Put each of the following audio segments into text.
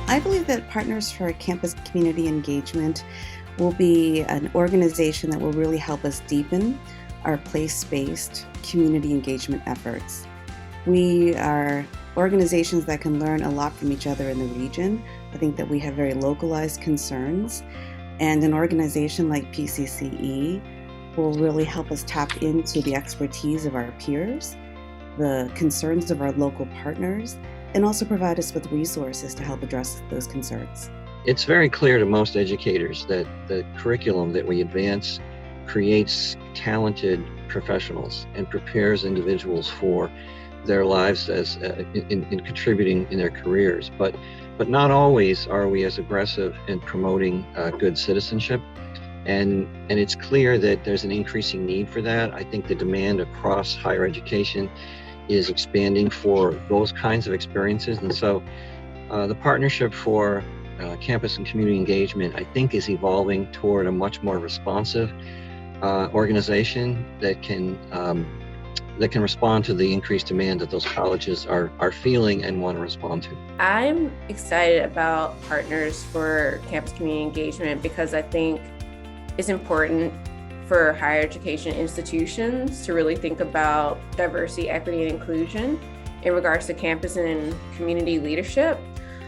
I believe that Partners for Campus Community Engagement will be an organization that will really help us deepen our place-based community engagement efforts. We are organizations that can learn a lot from each other in the region. I think that we have very localized concerns, and an organization like PCCE will really help us tap into the expertise of our peers, the concerns of our local partners, and also provide us with resources to help address those concerns. It's very clear to most educators that the curriculum that we advance creates talented professionals and prepares individuals for their lives as in contributing in their careers. But not always are we as aggressive in promoting good citizenship. And it's clear that there's an increasing need for that. I think the demand across higher education is expanding for those kinds of experiences. And so the Partnership for Campus and Community Engagement, I think, is evolving toward a much more responsive organization that can respond to the increased demand that those colleges are feeling and want to respond to. I'm excited about Partners for Campus Community Engagement because I think it's important for higher education institutions to really think about diversity, equity, and inclusion in regards to campus and community leadership,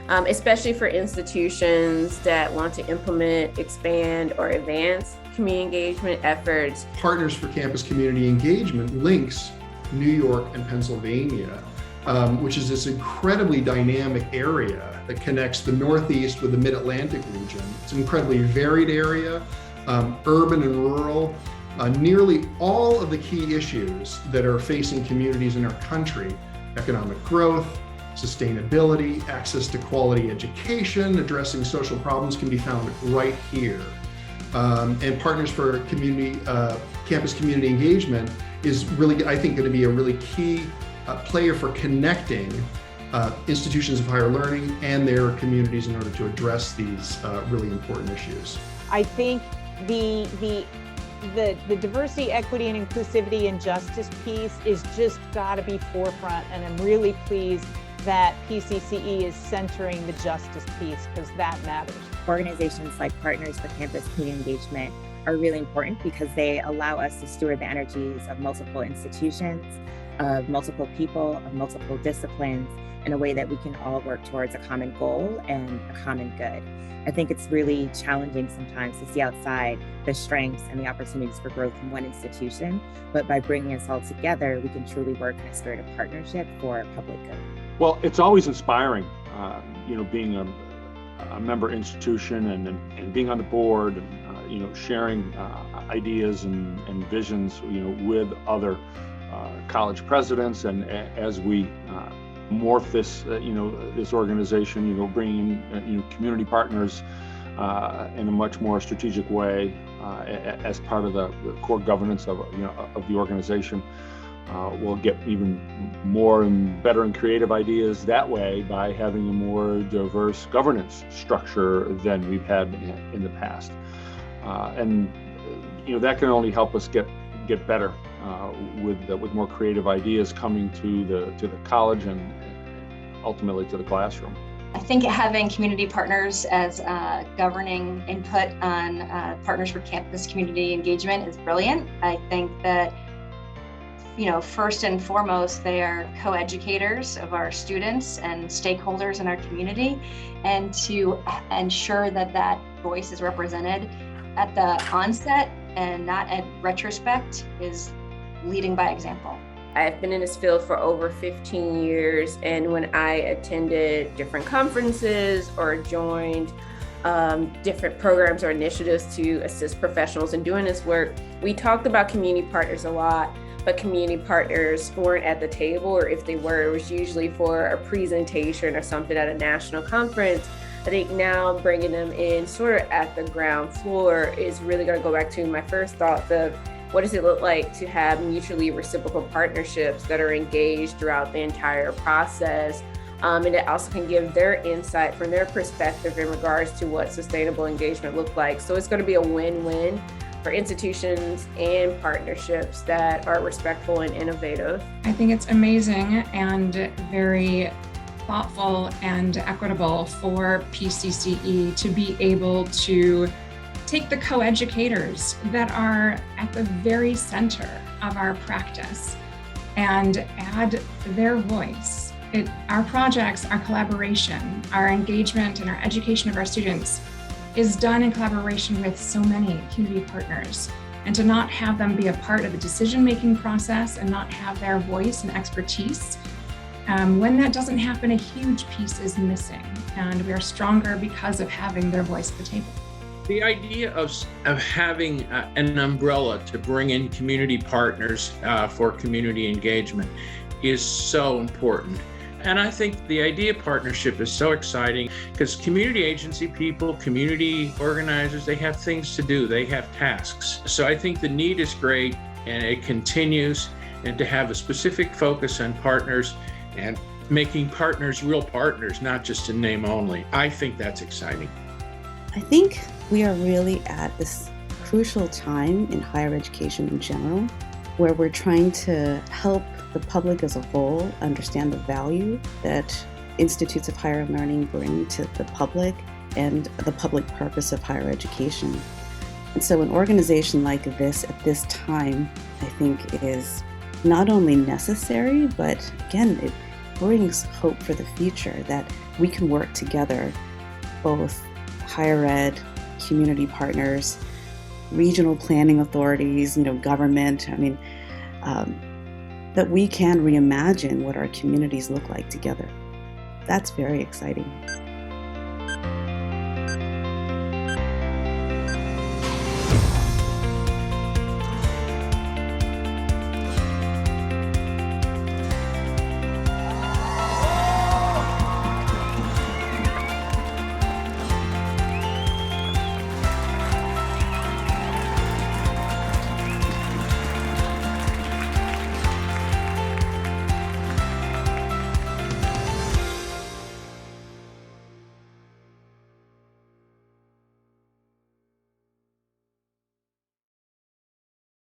especially for institutions that want to implement, expand, or advance community engagement efforts. Partners for Campus Community Engagement links New York and Pennsylvania, which is this incredibly dynamic area that connects the Northeast with the Mid-Atlantic region. It's an incredibly varied area. Urban and rural, nearly all of the key issues that are facing communities in our country, economic growth, sustainability, access to quality education, addressing social problems, can be found right here. And Partners for Campus Community Engagement is really, I think, going to be a really key player for connecting institutions of higher learning and their communities in order to address these really important issues. I think the diversity, equity, and inclusivity and justice piece is just got to be forefront, and I'm really pleased that PCCE is centering the justice piece because that matters. Organizations like Partners for Campus Community Engagement are really important because they allow us to steward the energies of multiple institutions, of multiple people, of multiple disciplines in a way that we can all work towards a common goal and a common good. I think it's really challenging sometimes to see outside the strengths and the opportunities for growth in one institution, but by bringing us all together, we can truly work in a spirit of partnership for public good. Well, it's always inspiring, being a member institution and being on the board and, sharing ideas and visions, with other college presidents, and as we morph this, this organization, bringing in, community partners in a much more strategic way as part of the core governance of the organization. We'll get even more and better and creative ideas that way by having a more diverse governance structure than we've had in the past, and that can only help us get better with more creative ideas coming to the college and ultimately to the classroom. I think having community partners as governing input on Partners for Campus Community Engagement is brilliant. I think that, first and foremost, they are co-educators of our students and stakeholders in our community, and to ensure that that voice is represented at the onset and not at retrospect is leading by example. I've been in this field for over 15 years, and when I attended different conferences or joined different programs or initiatives to assist professionals in doing this work, we talked about community partners a lot, but community partners weren't at the table, or if they were, it was usually for a presentation or something at a national conference. I think now bringing them in sort of at the ground floor is really going to go back to my first thoughts of what does it look like to have mutually reciprocal partnerships that are engaged throughout the entire process, and it also can give their insight from their perspective in regards to what sustainable engagement looks like. So it's going to be a win-win for institutions and partnerships that are respectful and innovative. I think it's amazing and very thoughtful and equitable for PCCE to be able to take the co-educators that are at the very center of our practice and add their voice. Our projects, our collaboration, our engagement, and our education of our students is done in collaboration with so many community partners. And to not have them be a part of the decision-making process and not have their voice and expertise, when that doesn't happen, a huge piece is missing. And we are stronger because of having their voice at the table. The idea of having an umbrella to bring in community partners for community engagement is so important. And I think the IDEA partnership is so exciting because community agency people, community organizers, they have things to do, they have tasks. So I think the need is great and it continues, and to have a specific focus on partners and making partners real partners, not just in name only. I think that's exciting. I think we are really at this crucial time in higher education in general, where we're trying to help the public as a whole understand the value that institutes of higher learning bring to the public and the public purpose of higher education. And so an organization like this at this time, I think, is not only necessary, but again, it brings hope for the future that we can work together, both higher ed, community partners, regional planning authorities, government. That we can reimagine what our communities look like together. That's very exciting.